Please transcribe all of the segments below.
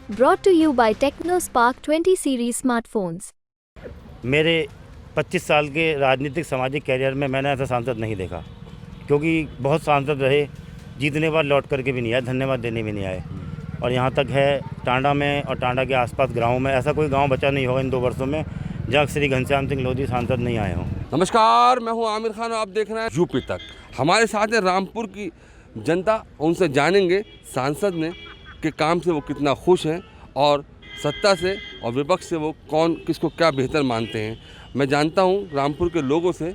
Brought to you by TechnoSpark 20 series smartphones. मेरे 25 साल के राजनीतिक सामाजिक कैरियर में मैंने ऐसा सांसद नहीं देखा, क्योंकि बहुत सांसद रहे, जीतने बाद लौट करके भी नहीं आए, धन्यवाद देने भी नहीं आए। और यहाँ तक है टांडा में और टांडा के आसपास गाँव में ऐसा कोई गांव बचा नहीं होगा इन 2 वर्षों में जहाँ श्री घनश्याम सिंह लोधी सांसद नहीं आए हों। नमस्कार, मैं हूं आमिर खान और आप देख रहे हैं यूपी तक। हमारे साथ है रामपुर की जनता, उनसे जानेंगे सांसद ने के काम से वो कितना खुश हैं और सत्ता से और विपक्ष से वो कौन किसको क्या बेहतर मानते हैं। मैं जानता हूं रामपुर के लोगों से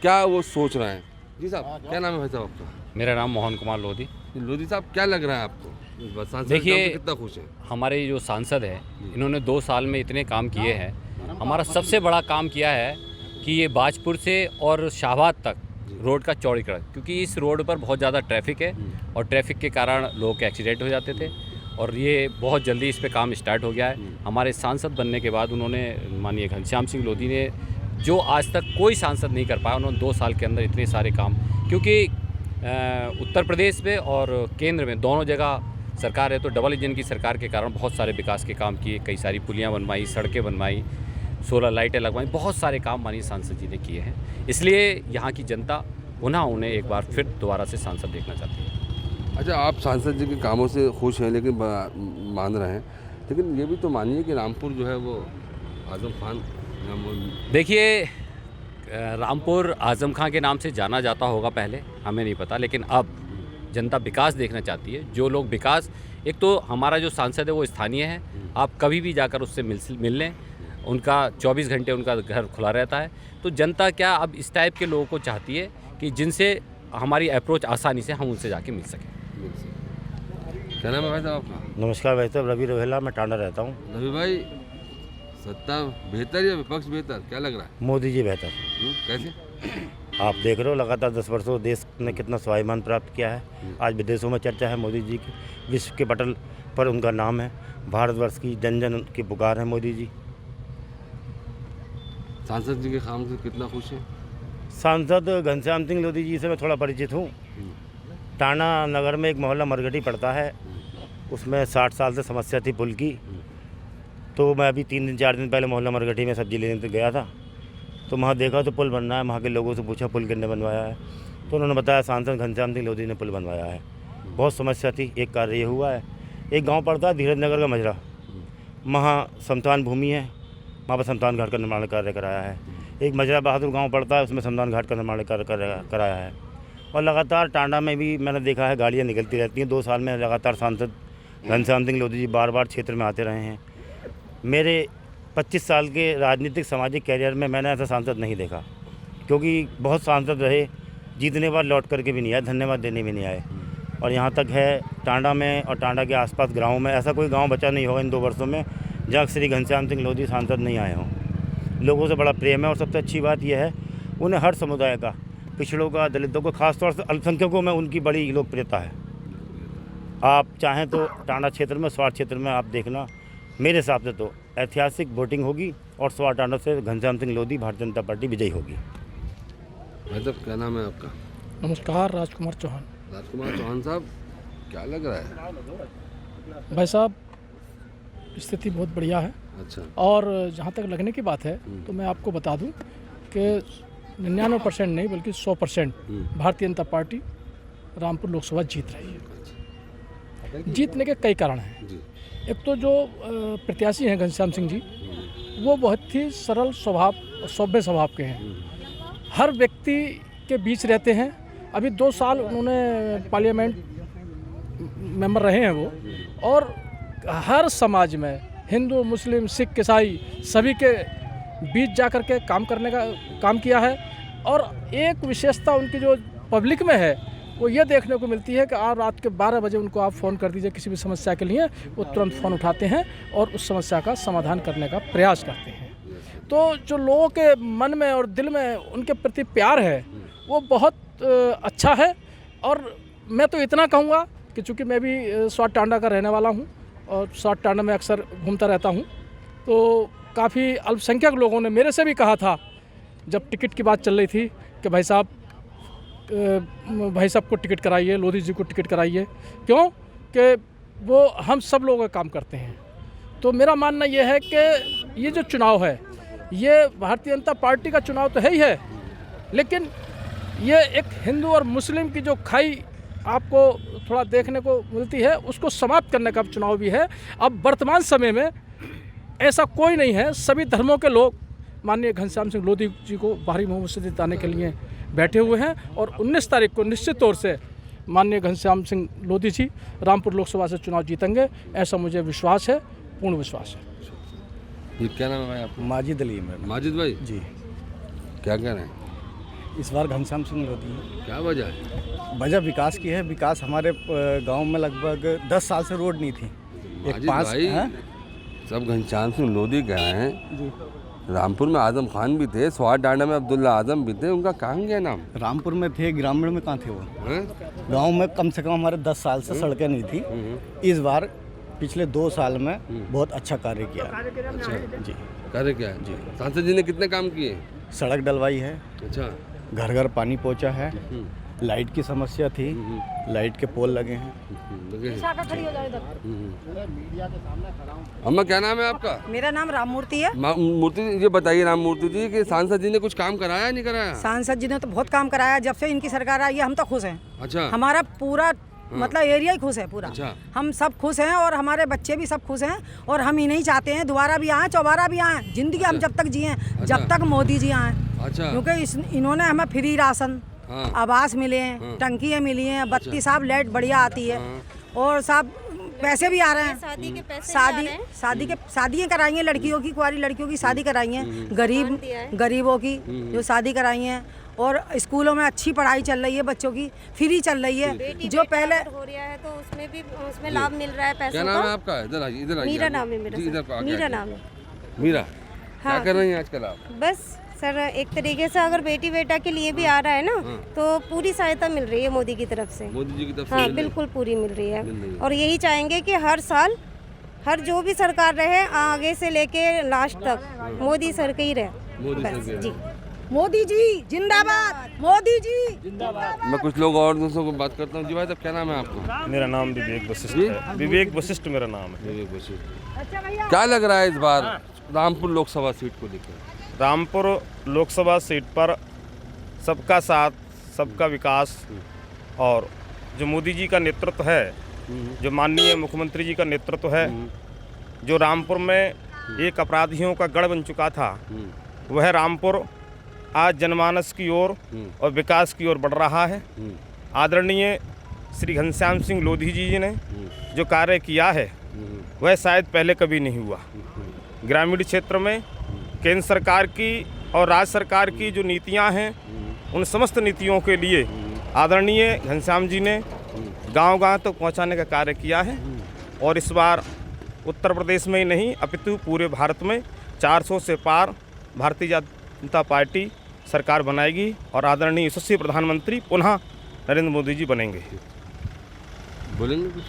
क्या वो सोच रहे हैं। जी साहब, क्या नाम है भाई साहब आपका? मेरा नाम मोहन कुमार लोधी। लोधी साहब, क्या लग रहा है आपको? सांसद देखिए, कितना खुश है? हमारे जो सांसद हैं इन्होंने 2 साल में इतने काम किए हैं। हमारा सबसे बड़ा काम किया है कि ये बाजपुर से और शाहबाद तक रोड का चौड़ीकरण, क्योंकि इस रोड पर बहुत ज़्यादा ट्रैफिक है और ट्रैफिक के कारण लोगों के एक्सीडेंट हो जाते थे और ये बहुत जल्दी इस पे काम स्टार्ट हो गया है। हमारे सांसद बनने के बाद उन्होंने माननीय घनश्याम सिंह लोधी ने जो आज तक कोई सांसद नहीं कर पाया, उन्होंने 2 साल के अंदर इतने सारे काम, क्योंकि उत्तर प्रदेश में और केंद्र में दोनों जगह सरकार है तो डबल इंजन की सरकार के कारण बहुत सारे विकास के काम किए, कई सारी पुलियाँ बनवाई, सड़कें बनवाई, 16 लाइटें लगवाई, बहुत सारे काम माननीय सांसद जी ने किए हैं। इसलिए यहाँ की जनता पुनः उन्हें एक बार फिर दोबारा से सांसद देखना चाहती है। अच्छा, आप सांसद जी के कामों से खुश हैं, लेकिन मान रहे हैं, लेकिन ये भी तो मानिए कि रामपुर जो है वो आजम खान, देखिए, रामपुर आजम खां के नाम से जाना जाता होगा पहले, हमें नहीं पता, लेकिन अब जनता विकास देखना चाहती है। जो लोग विकास, एक तो हमारा जो सांसद है वो स्थानीय है, आप कभी भी जाकर उससे मिल लें, उनका 24 घंटे उनका घर खुला रहता है। तो जनता क्या अब इस टाइप के लोगों को चाहती है कि जिनसे हमारी अप्रोच आसानी से हम उनसे जाके मिल सकें। क्या नाम है भाई साहब आपका? नमस्कार भाई साहब, रवि रोहेला, मैं टांडा रहता हूँ। रवि भाई, सत्ता बेहतर या विपक्ष बेहतर, क्या लग रहा है? मोदी जी बेहतर। कैसे? आप देख रहे हो लगातार 10 वर्षों देश ने कितना स्वाभिमान प्राप्त किया है। आज विदेशों में चर्चा है मोदी जी की, विश्व के पटल पर उनका नाम है, भारतवर्ष की जन जन की पुकार है मोदी जी। सांसद जी के काम से कितना खुश है? सांसद घनश्याम सिंह लोधी जी से मैं थोड़ा परिचित हूँ। टाना नगर में एक मोहल्ला मरघटी पड़ता है, उसमें 60 साल से समस्या थी पुल की। तो मैं अभी 3-4 दिन पहले मोहल्ला मरघटी में सब्जी लेने गया था, तो वहाँ देखा तो पुल बन रहा है। वहाँ के लोगों से पूछा पुल किसने बनवाया है, तो उन्होंने बताया सांसद घनश्याम सिंह लोधी ने पुल बनवाया है। बहुत समस्या थी, एक कार्य ये हुआ है। एक गाँव पड़ता है धीरज नगर का मजरा, वहाँ शमशान भूमि है, वहाँ पर शमशान घाट का निर्माण कार्य कराया है। एक मजरा बहादुर गांव पड़ता है, उसमें शमशान घाट का निर्माण कार्य कराया है। और लगातार टांडा में भी मैंने देखा है गाड़ियाँ निकलती रहती हैं। 2 साल में लगातार सांसद घनश्याम सिंह लोधी जी बार क्षेत्र में आते रहे हैं। मेरे 25 साल के राजनीतिक सामाजिक कैरियर में मैंने ऐसा सांसद नहीं देखा, क्योंकि बहुत सांसद रहे, जीतने बाद लौट करके भी नहीं आए, धन्यवाद देने भी नहीं आए। और यहाँ तक है टांडा में और टांडा के आसपास गाँव में ऐसा कोई गाँव बचा नहीं होगा इन 2 वर्षों में जहाँ श्री घनश्याम सिंह लोधी सांसद नहीं आए हों। लोगों से बड़ा प्रेम है और सबसे अच्छी बात यह है उन्हें हर समुदाय का, पिछड़ों का, दलितों को, खासतौर से अल्पसंख्यकों में उनकी बड़ी लोकप्रियता है। आप चाहें तो टांडा क्षेत्र में, स्वार क्षेत्र में आप देखना, मेरे हिसाब से तो ऐतिहासिक वोटिंग होगी और स्वार टांडा से घनश्याम सिंह लोधी भारतीय जनता पार्टी विजयी होगी। भाई साहब, क्या नाम है आपका? नमस्कार, राजकुमार चौहान। राजकुमार चौहान साहब, क्या लग रहा है? भाई साहब, स्थिति बहुत बढ़िया है। अच्छा। और जहाँ तक लगने की बात है तो मैं आपको बता दूं कि 99% नहीं बल्कि 100% भारतीय जनता पार्टी रामपुर लोकसभा जीत रही है। जीतने के कई कारण हैं। एक तो जो प्रत्याशी हैं घनश्याम सिंह जी, वो बहुत ही सरल स्वभाव, सभ्य स्वभाव के हैं, हर व्यक्ति के बीच रहते हैं। अभी 2 साल उन्होंने पार्लियामेंट मेंबर रहे हैं वो, और हर समाज में हिंदू, मुस्लिम, सिख, ईसाई सभी के बीच जा कर के काम करने का काम किया है। और एक विशेषता उनकी जो पब्लिक में है वो ये देखने को मिलती है कि आज रात के 12 बजे उनको आप फ़ोन कर दीजिए किसी भी समस्या के लिए, वो तुरंत फ़ोन उठाते हैं और उस समस्या का समाधान करने का प्रयास करते हैं। तो जो लोगों के मन में और दिल में उनके प्रति प्यार है वो बहुत अच्छा है। और मैं तो इतना कहूँगा कि चूँकि मैं भी स्वार टांडा का रहने वाला हूँ और स्वार टांडा में अक्सर घूमता रहता हूँ, तो काफ़ी अल्पसंख्यक लोगों ने मेरे से भी कहा था जब टिकट की बात चल रही थी कि भाई साहब को टिकट कराइए, लोधी जी को टिकट कराइए। क्यों कि वो हम सब लोगों का काम करते हैं। तो मेरा मानना ये है कि ये जो चुनाव है ये भारतीय जनता पार्टी का चुनाव तो है ही है, लेकिन ये एक हिंदू और मुस्लिम की जो खाई आपको थोड़ा देखने को मिलती है उसको समाप्त करने का चुनाव भी है। अब वर्तमान समय में ऐसा कोई नहीं है, सभी धर्मों के लोग माननीय घनश्याम सिंह लोधी जी को भारी बहुमत से जिताने के लिए बैठे हुए हैं और 19 तारीख को निश्चित तौर से माननीय घनश्याम सिंह लोधी जी रामपुर लोकसभा से चुनाव जीतेंगे, ऐसा मुझे विश्वास है, पूर्ण विश्वास है। ये क्या नाम है भाई आपका? माजिद अली है। माजिद भाई जी, क्या कह रहे हैं? इस बार घनश्याम सिंह लोधी। क्या वजह है? वजह विकास की है। विकास हमारे गांव में लगभग 10 साल से रोड नहीं थी। माजिद भाई सब घनश्याम सिंह लोधी कह रहे हैं जी। रामपुर में आजम खान भी थे, स्वार डांडा में अब्दुल्ला आजम भी थे, उनका कहाँ गया नाम? रामपुर में थे, ग्रामीण में कहाँ थे वो? गांव में कम से कम हमारे 10 साल से सड़कें नहीं थी। इस बार पिछले 2 साल में बहुत अच्छा कार्य किया। अच्छा जी, कार्य क्या है? जी, सांसद जी ने कितने काम किए? सड़क डलवाई है, अच्छा, घर घर पानी पहुंचा है, लाइट की समस्या थी, लाइट के पोल लगे हैं। अम्मा क्या नाम है आपका? मेरा नाम राम मूर्ति है। मूर्ति जी, ये बताइए राम मूर्ति जी कि सांसद जी ने कुछ काम कराया नहीं कराया? सांसद जी ने तो बहुत काम कराया, जब से इनकी सरकार आई है हम तो खुश हैं। अच्छा, हमारा पूरा मतलब एरिया ही खुश है पूरा। अच्छा। हम सब खुश हैं और हमारे बच्चे भी सब खुश हैं और हम इन्हें चाहते हैं दोबारा भी आए, चौबारा भी आए, जिंदगी हम जब तक जिए, जब तक मोदी जी आए। अच्छा, क्योंकि इन्होंने हमें फ्री राशन, हाँ, आवास मिले हैं, टंकियाँ मिली हैं, बत्ती साहब लाइट बढ़िया आती है और सब पैसे भी आ रहे हैं। शादी के पैसे शादियाँ कराई हैं लड़कियों की, कुंवारी लड़कियों की शादी कराई हैं, गरीबों की जो शादी कराई हैं और स्कूलों में अच्छी पढ़ाई चल रही है, बच्चों की फ्री चल रही है। जो पहले हो रहा है तो उसमें भी उसमें लाभ मिल रहा है पैसों क्या का। नाम है आपका? इधर आइए, इधर आइए। मीरा नाम है मेरा जी, इधर सर। को आगे मीरा आइए। नाम है। मीरा, क्या हाँ। कर रही हैं आजकल आप? बस सर एक तरीके से अगर बेटी बेटा के लिए भी आ रहा है ना तो पूरी सहायता मिल रही है मोदी की तरफ से। मोदी जी की तरफ से हाँ मिल रही है? बिल्कुल पूरी मिल रही मिल रही है है। और यही चाहेंगे कि हर साल हर जो भी सरकार रहे आगे से लेके लास्ट तक मोदी सर के ही रहे। मोदी बस सर के जी। मोदी जी जिंदाबाद, मोदी जी। मैं कुछ लोग और दोस्तों को बात करता हूँ। जी भाई, तब क्या नाम है आपका? मेरा नाम विवेक वशिष्ठ है। विवेक वशिष्ठ मेरा नाम है। विवेक वशिष्ठ। क्या लग रहा है इस बार रामपुर लोकसभा सीट को लेकर? रामपुर लोकसभा सीट पर सबका साथ, सबका विकास और जो मोदी जी का नेतृत्व है, जो माननीय मुख्यमंत्री जी का नेतृत्व है, जो रामपुर में एक अपराधियों का गढ़ बन चुका था, वह रामपुर आज जनमानस की ओर और विकास की ओर बढ़ रहा है। आदरणीय श्री घनश्याम सिंह लोधी जी ने जो कार्य किया है वह शायद पहले कभी नहीं हुआ। ग्रामीण क्षेत्र में केंद्र सरकार की और राज्य सरकार की जो नीतियां हैं, उन समस्त नीतियों के लिए आदरणीय घनश्याम जी ने गांव-गांव तक पहुंचाने का कार्य किया है और इस बार उत्तर प्रदेश में ही नहीं अपितु पूरे भारत में 400 से पार भारतीय जनता पार्टी सरकार बनाएगी और आदरणीय यशस्वी प्रधानमंत्री पुनः नरेंद्र मोदी जी बनेंगे। बोलेंगे कुछ?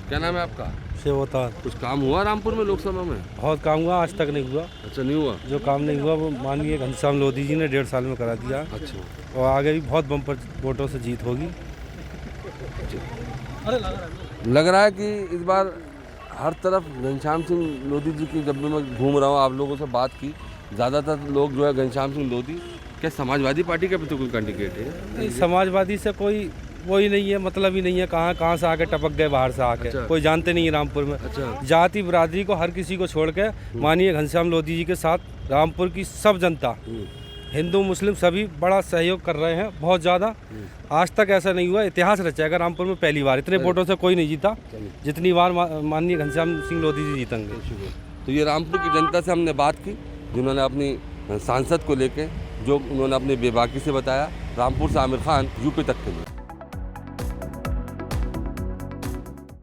क्या नाम है आपका? से होता कुछ काम हुआ रामपुर में लोकसभा में? बहुत काम हुआ, आज तक नहीं हुआ। अच्छा, नहीं हुआ? जो काम नहीं हुआ वो माननीय घनश्याम लोधी जी ने 1.5 साल में करा दिया। अच्छा, और आगे भी बहुत बम्पर वोटों से जीत होगी। लग रहा है कि इस बार हर तरफ घनश्याम सिंह लोधी जी की, जब भी मैं घूम रहा हूँ आप लोगों से बात की, ज़्यादातर लोग जो है घनश्याम सिंह लोधी, क्या समाजवादी पार्टी का भी तो कोई कैंडिडेट है? नहीं, समाजवादी से कोई वो ही नहीं है, मतलब ही नहीं है। कहाँ से आके टपक गए बाहर से आके। अच्छा। कोई जानते नहीं है रामपुर में। अच्छा, जाति बिरादरी को हर किसी को छोड़ के माननीय घनश्याम लोधी जी के साथ रामपुर की सब जनता, हिंदू मुस्लिम सभी बड़ा सहयोग कर रहे हैं, बहुत ज़्यादा। आज तक ऐसा नहीं हुआ, इतिहास रचाएगा रामपुर में पहली बार। इतने वोटों से कोई नहीं जीता जितनी बार माननीय घनश्याम सिंह लोधी जी जीतेंगे। तो ये रामपुर की जनता से हमने बात की, जिन्होंने अपनी सांसद को लेके जो उन्होंने अपनी बेबाकी से बताया। रामपुर से आमिर खान, यूपी तक के लिए।